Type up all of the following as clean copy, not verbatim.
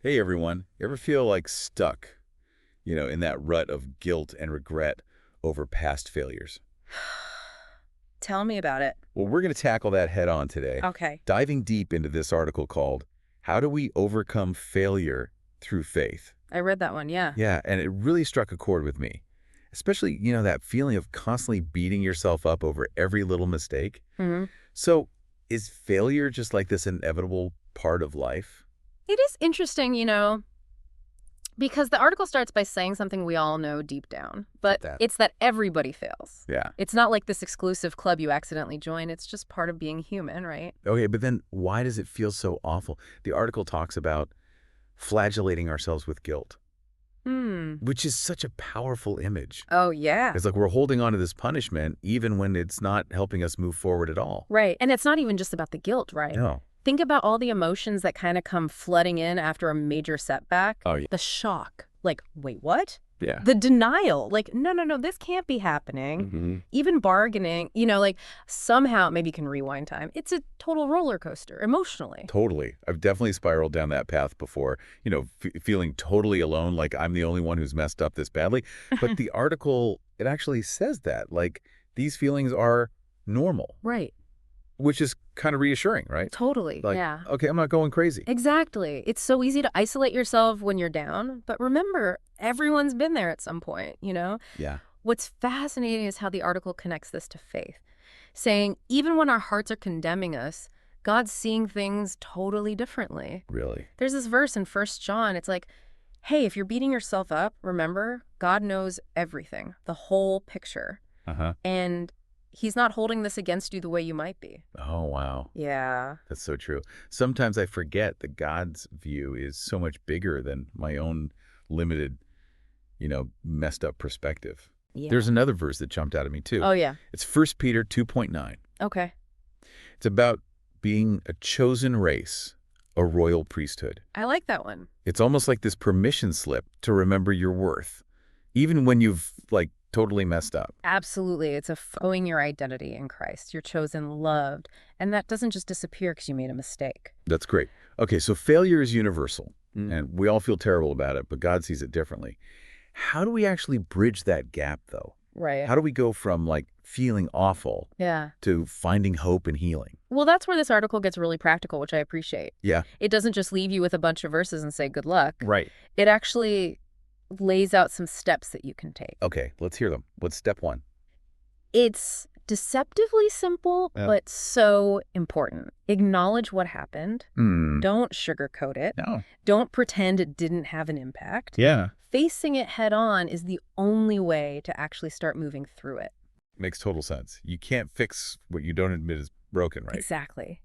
Hey everyone, you ever feel like stuck, in that rut of guilt and regret over past failures? Tell me about it. Well, we're going to tackle that head on today, Okay. diving deep into this article called How Do We Overcome Failure Through Faith? I read that one, yeah. Yeah, and it really struck a chord with me, especially, that feeling of constantly beating yourself up over every little mistake. hmm So, is failure just like this inevitable part of life? It is interesting, because the article starts by saying something we all know deep down, but That. it's that everybody fails. Yeah. It's not like this exclusive club you accidentally join. It's just part of being human, right? Okay, but then why does it feel so awful? The article talks about flagellating ourselves with guilt, Hmm. which is such a powerful image. Oh, yeah. It's like we're holding on to this punishment even when it's not helping us move forward at all. Right. And it's not even just about the guilt, right? No. Think about all the emotions that kind of come flooding in after a major setback. Oh, yeah. The shock. Like, wait, what? Yeah. The denial, like, no, no, no, this can't be happening. hmm Even bargaining, like somehow maybe you can rewind time. It's a total roller coaster emotionally. Totally. I've definitely spiraled down that path before, feeling totally alone, like I'm the only one who's messed up this badly. But the article, it actually says that, like, these feelings are normal, Right. which is kind of reassuring, right? Totally. Like, Yeah. okay, I'm not going crazy. Exactly. It's so easy to isolate yourself when you're down. But remember, everyone's been there at some point. Yeah. What's fascinating is how the article connects this to faith, saying even when our hearts are condemning us, God's seeing things totally differently. Really? There's this verse in 1 John. It's like, hey, if you're beating yourself up, remember, God knows everything, the whole picture. Uh-huh. And he's not holding this against you the way you might be. Oh, wow. Yeah. That's so true. Sometimes I forget that God's view is so much bigger than my own limited, messed up perspective. Yeah. There's another verse that jumped out at me too. Oh, yeah. It's 1 Peter 2.9. Okay. It's about being a chosen race, a royal priesthood. I like that one. It's almost like this permission slip to remember your worth, even when you've, like, totally messed up. Absolutely. It's owning your identity in Christ. You're chosen, loved. And that doesn't just disappear because you made a mistake. That's great. Okay, so failure is universal, and we all feel terrible about it, but God sees it differently. How do we actually bridge that gap, though? Right. How do we go from, like, feeling awful Yeah. to finding hope and healing? Well, that's where this article gets really practical, which I appreciate. Yeah. It doesn't just leave you with a bunch of verses and say good luck. Right. It actually lays out some steps that you can take. Okay, let's hear them. What's step one? It's deceptively simple, Yeah. but so important. Acknowledge what happened. Hmm. Don't sugarcoat it. No. Don't pretend it didn't have an impact. Yeah. Facing it head on is the only way to actually start moving through it. Makes total sense. You can't fix what you don't admit is broken, right? Exactly.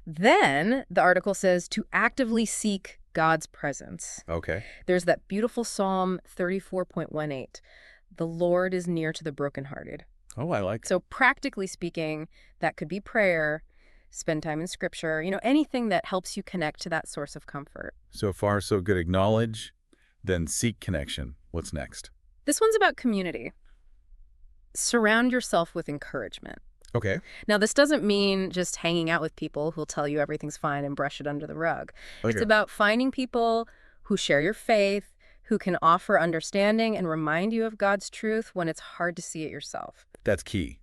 Then the article says to actively seek God's presence. Okay. There's that beautiful Psalm 34.18. The Lord is near to the brokenhearted. Oh, I like. So practically speaking, that could be prayer, spend time in scripture, anything that helps you connect to that source of comfort. So far, so good. Acknowledge, then seek connection. What's next? This one's about community. Surround yourself with encouragement. Okay. Now, this doesn't mean just hanging out with people who'll tell you everything's fine and brush it under the rug. It's Okay. about finding people who share your faith, who can offer understanding and remind you of God's truth when it's hard to see it yourself. That's key.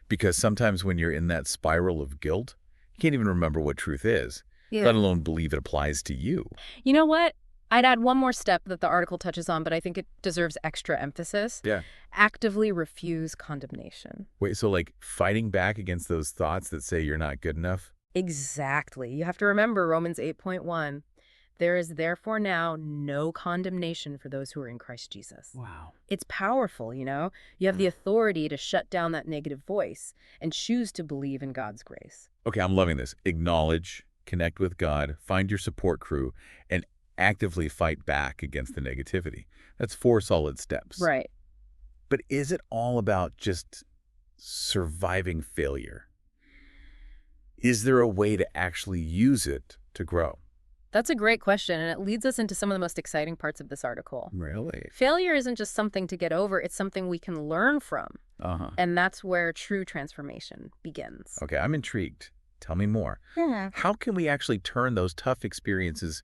Because sometimes when you're in that spiral of guilt, you can't even remember what truth is, let alone believe it applies to you. You know what? I'd add one more step that the article touches on, but I think it deserves extra emphasis. Yeah. Actively refuse condemnation. Wait, so like fighting back against those thoughts that say you're not good enough? Exactly. You have to remember Romans 8.1. There is therefore now no condemnation for those who are in Christ Jesus. Wow. It's powerful, You have the authority to shut down that negative voice and choose to believe in God's grace. Okay, I'm loving this. Acknowledge, connect with God, find your support crew, and actively fight back against the negativity. That's 4 solid steps. Right. But is it all about just surviving failure? Is there a way to actually use it to grow? That's a great question, and it leads us into some of the most exciting parts of this article. Really? Failure isn't just something to get over, it's something we can learn from. Uh-huh. And that's where true transformation begins. Okay, I'm intrigued. Tell me more. Yeah. How can we actually turn those tough experiences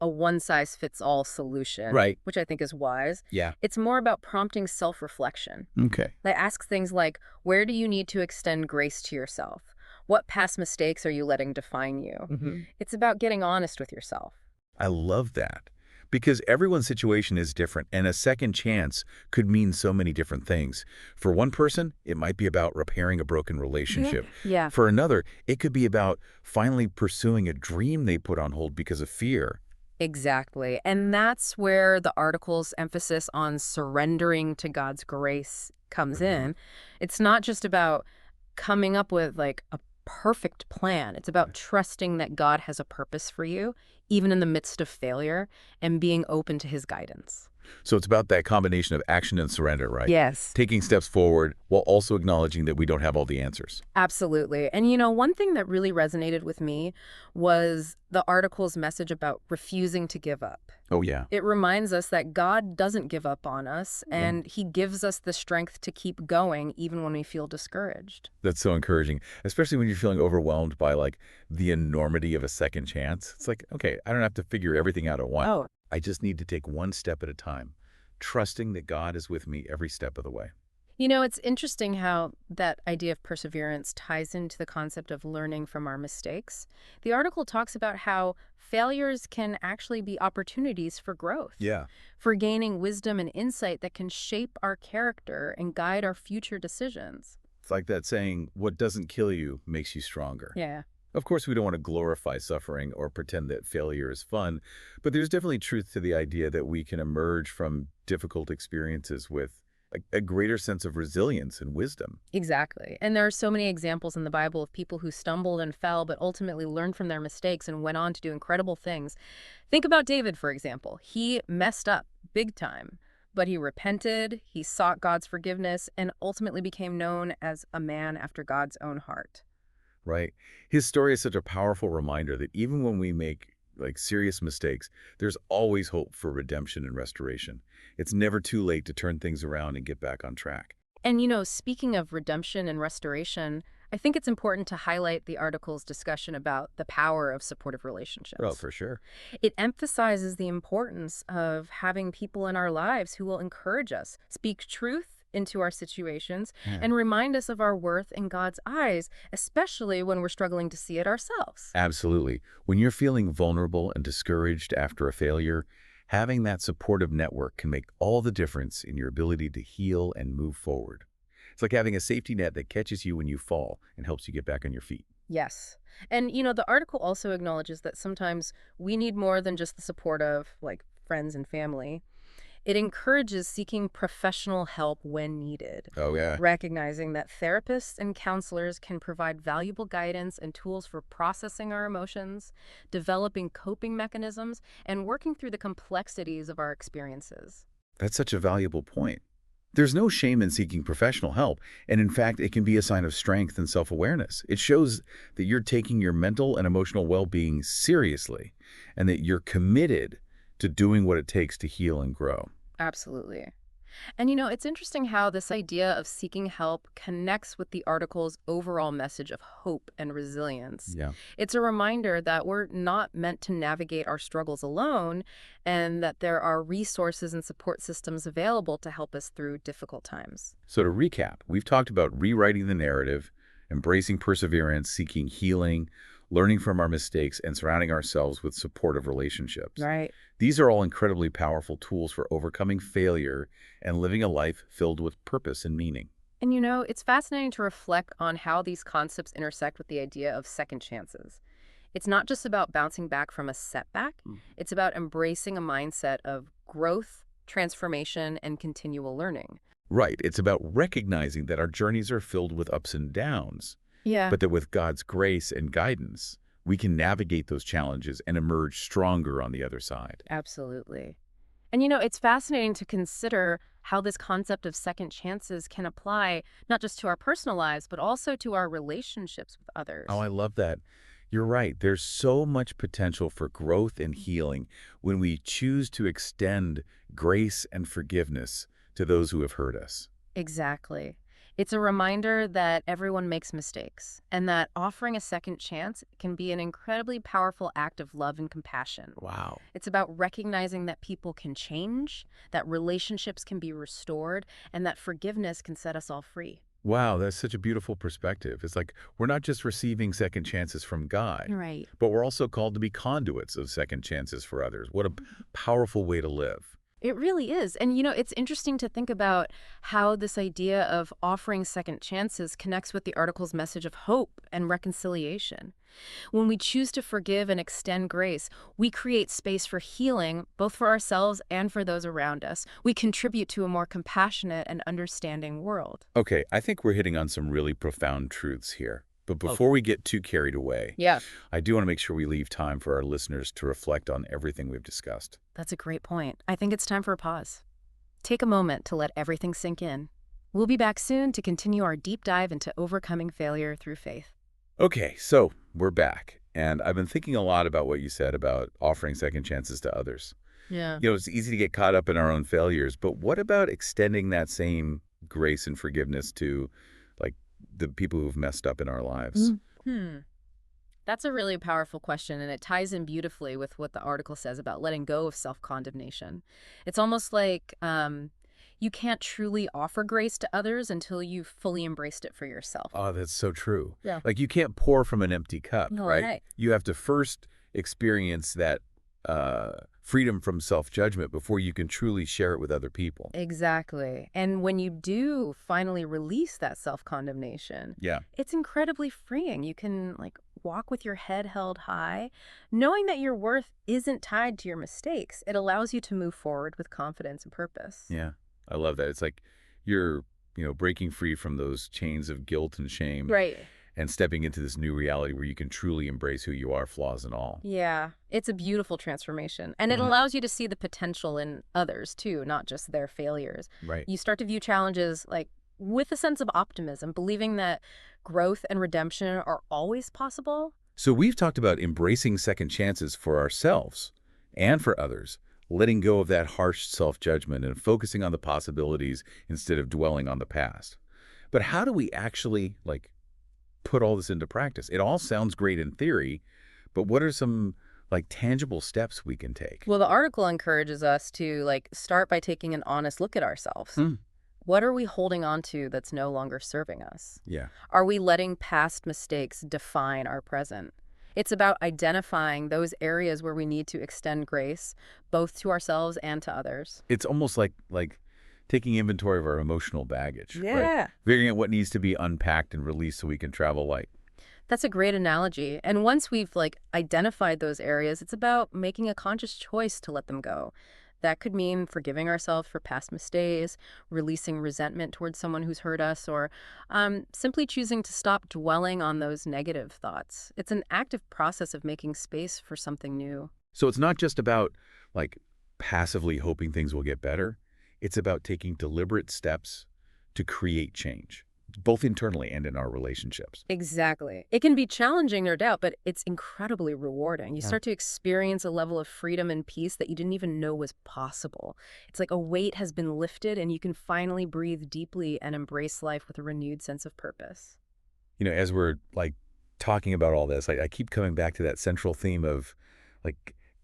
a one-size-fits-all solution, Right. which I think is wise. Yeah. It's more about prompting self-reflection. Okay. They ask things like, where do you need to extend grace to yourself? What past mistakes are you letting define you? It's about getting honest with yourself. I love that because everyone's situation is different and a second chance could mean so many different things. For one person, it might be about repairing a broken relationship. Yeah, For another, it could be about finally pursuing a dream they put on hold because of fear. exactly. And that's where the article's emphasis on surrendering to God's grace comes Mhm. in. It's not just about coming up with like a perfect plan. It's about trusting that God has a purpose for you, even in the midst of failure, and being open to his guidance. So it's about that combination of action and surrender, right? Yes. Taking steps forward while also acknowledging that we don't have all the answers. Absolutely. And one thing that really resonated with me was the article's message about refusing to give up. Oh, yeah. It reminds us that God doesn't give up on us, and he gives us the strength to keep going even when we feel discouraged. That's so encouraging, especially when you're feeling overwhelmed by like the enormity of a second chance. It's like, okay, I don't have to figure everything out at once. Oh, I just need to take one step at a time, trusting that God is with me every step of the way. It's interesting how that idea of perseverance ties into the concept of learning from our mistakes. The article talks about how failures can actually be opportunities for growth, Yeah. for gaining wisdom and insight that can shape our character and guide our future decisions. It's like that saying, what doesn't kill you makes you stronger. Yeah. Of course, we don't want to glorify suffering or pretend that failure is fun, but there's definitely truth to the idea that we can emerge from difficult experiences with a greater sense of resilience and wisdom. Exactly. And there are so many examples in the Bible of people who stumbled and fell, but ultimately learned from their mistakes and went on to do incredible things. Think about David, for example. He messed up big time, but he repented, he sought God's forgiveness, and ultimately became known as a man after God's own heart. Right? His story is such a powerful reminder that even when we make like serious mistakes, there's always hope for redemption and restoration. It's never too late to turn things around and get back on track. And speaking of redemption and restoration, I think it's important to highlight the article's discussion about the power of supportive Oh, relationships. for sure. It emphasizes the importance of having people in our lives who will encourage us, speak truth into our situations, Yeah. and remind us of our worth in God's eyes, especially when we're struggling to see it ourselves. Absolutely. When you're feeling vulnerable and discouraged after a failure, having that supportive network can make all the difference in your ability to heal and move forward. It's like having a safety net that catches you when you fall and helps you get back on your feet. Yes. And, the article also acknowledges that sometimes we need more than just the support of, like, friends and family. It encourages seeking professional help when needed, Oh, yeah. recognizing that therapists and counselors can provide valuable guidance and tools for processing our emotions, developing coping mechanisms, and working through the complexities of our experiences. That's such a valuable point. There's no shame in seeking professional help, and in fact, it can be a sign of strength and self-awareness. It shows that you're taking your mental and emotional well-being seriously, and that you're committed to doing what it takes to heal and grow. Absolutely. And it's interesting how this idea of seeking help connects with the article's overall message of hope and resilience. Yeah. It's a reminder that we're not meant to navigate our struggles alone and that there are resources and support systems available to help us through difficult times. So to recap, we've talked about rewriting the narrative, embracing perseverance, seeking healing, learning from our mistakes, and surrounding ourselves with supportive relationships. Right. These are all incredibly powerful tools for overcoming failure and living a life filled with purpose and meaning. And it's fascinating to reflect on how these concepts intersect with the idea of second chances. It's not just about bouncing back from a setback, it's about embracing a mindset of growth, transformation, and continual learning. Right, it's about recognizing that our journeys are filled with ups and downs, Yeah. but that with God's grace and guidance, we can navigate those challenges and emerge stronger on the other side. Absolutely. And it's fascinating to consider how this concept of second chances can apply not just to our personal lives, but also to our relationships with Oh, others. I love that. You're right. There's so much potential for growth and healing when we choose to extend grace and forgiveness to those who have hurt us. Exactly. It's a reminder that everyone makes mistakes and that offering a second chance can be an incredibly powerful act of love and compassion. Wow. It's about recognizing that people can change, that relationships can be restored, and that forgiveness can set us all free. Wow, that's such a beautiful perspective. It's like we're not just receiving second chances from God, Right. but we're also called to be conduits of second chances for others. What a powerful way to live. It really is. And, it's interesting to think about how this idea of offering second chances connects with the article's message of hope and reconciliation. When we choose to forgive and extend grace, we create space for healing, both for ourselves and for those around us. We contribute to a more compassionate and understanding world. Okay, I think we're hitting on some really profound truths here. But before we get too carried away, Yeah, I do want to make sure we leave time for our listeners to reflect on everything we've discussed. that's a great point. I think it's time for a pause. Take a moment to let everything sink in. We'll be back soon to continue our deep dive into overcoming failure through faith. Okay, so we're back. And I've been thinking a lot about what you said about offering second chances to others. Yeah. It's easy to get caught up in our own failures, but what about extending that same grace and forgiveness to, like, the people who've messed up in our lives? Hmm. That's a really powerful question, and it ties in beautifully with what the article says about letting go of self-condemnation. It's almost like you can't truly offer grace to others until you've fully embraced it for yourself. Oh, that's so true. Yeah. Like, you can't pour from an empty cup, No, right? right. You have to first experience that freedom from self-judgment before you can truly share it with other people. Exactly. And when you do finally release that self-condemnation, Yeah. it's incredibly freeing. You can walk with your head held high, knowing that your worth isn't tied to your mistakes. It allows you to move forward with confidence and purpose. Yeah. I love that. It's like you're, breaking free from those chains of guilt and shame Right. and stepping into this new reality where you can truly embrace who you are, flaws and all. Yeah, it's a beautiful transformation. And it allows you to see the potential in others too, not just their failures. Right. You start to view challenges with a sense of optimism, believing that growth and redemption are always possible. So we've talked about embracing second chances for ourselves and for others, letting go of that harsh self-judgment and focusing on the possibilities instead of dwelling on the past. But how do we actually, put all this into practice? It all sounds great in theory, but what are some, tangible steps we can take? Well, the article encourages us to start by taking an honest look at ourselves. What are we holding on to that's no longer serving us? Yeah. Are we letting past mistakes define our present? It's about identifying those areas where we need to extend grace, both to ourselves and to others. It's almost like taking inventory of our emotional baggage, right? Yeah. Figuring out what needs to be unpacked and released so we can travel light. That's a great analogy. And once we've identified those areas, it's about making a conscious choice to let them go. That could mean forgiving ourselves for past mistakes, releasing resentment towards someone who's hurt us, or simply choosing to stop dwelling on those negative thoughts. It's an active process of making space for something new. So it's not just about, passively hoping things will get better. It's about taking deliberate steps to create change, both internally and in our relationships. Exactly. It can be challenging, no doubt, but it's incredibly rewarding. You Yeah. start to experience a level of freedom and peace that you didn't even know was possible. It's like a weight has been lifted and you can finally breathe deeply and embrace life with a renewed sense of purpose. As we're talking about all this, I keep coming back to that central theme of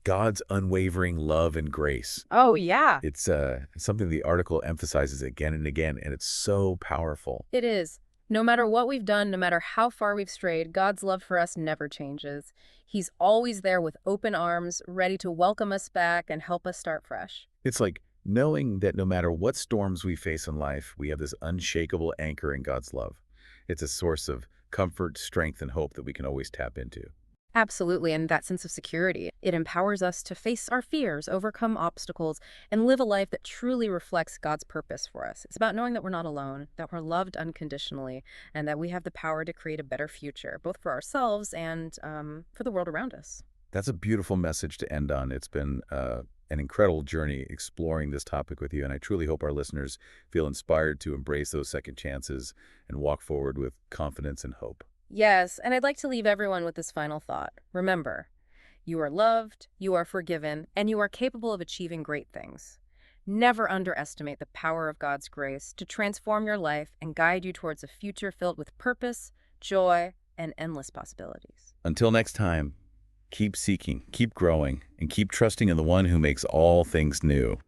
God's unwavering love and grace. Oh, yeah. It's something the article emphasizes again and again, and it's so powerful. It is. No matter what we've done, no matter how far we've strayed, God's love for us never changes. He's always there with open arms, ready to welcome us back and help us start fresh. It's like knowing that no matter what storms we face in life, we have this unshakable anchor in God's love. It's a source of comfort, strength, and hope that we can always tap into. Absolutely, and that sense of security. It empowers us to face our fears, overcome obstacles, and live a life that truly reflects God's purpose for us. It's about knowing that we're not alone, that we're loved unconditionally, and that we have the power to create a better future, both for ourselves and for the world around us. That's a beautiful message to end on. It's been an incredible journey exploring this topic with you, and I truly hope our listeners feel inspired to embrace those second chances and walk forward with confidence and hope. Yes, and I'd like to leave everyone with this final thought. Remember, you are loved, you are forgiven, and you are capable of achieving great things. Never underestimate the power of God's grace to transform your life and guide you towards a future filled with purpose, joy, and endless possibilities. Until next time, keep seeking, keep growing, and keep trusting in the one who makes all things new.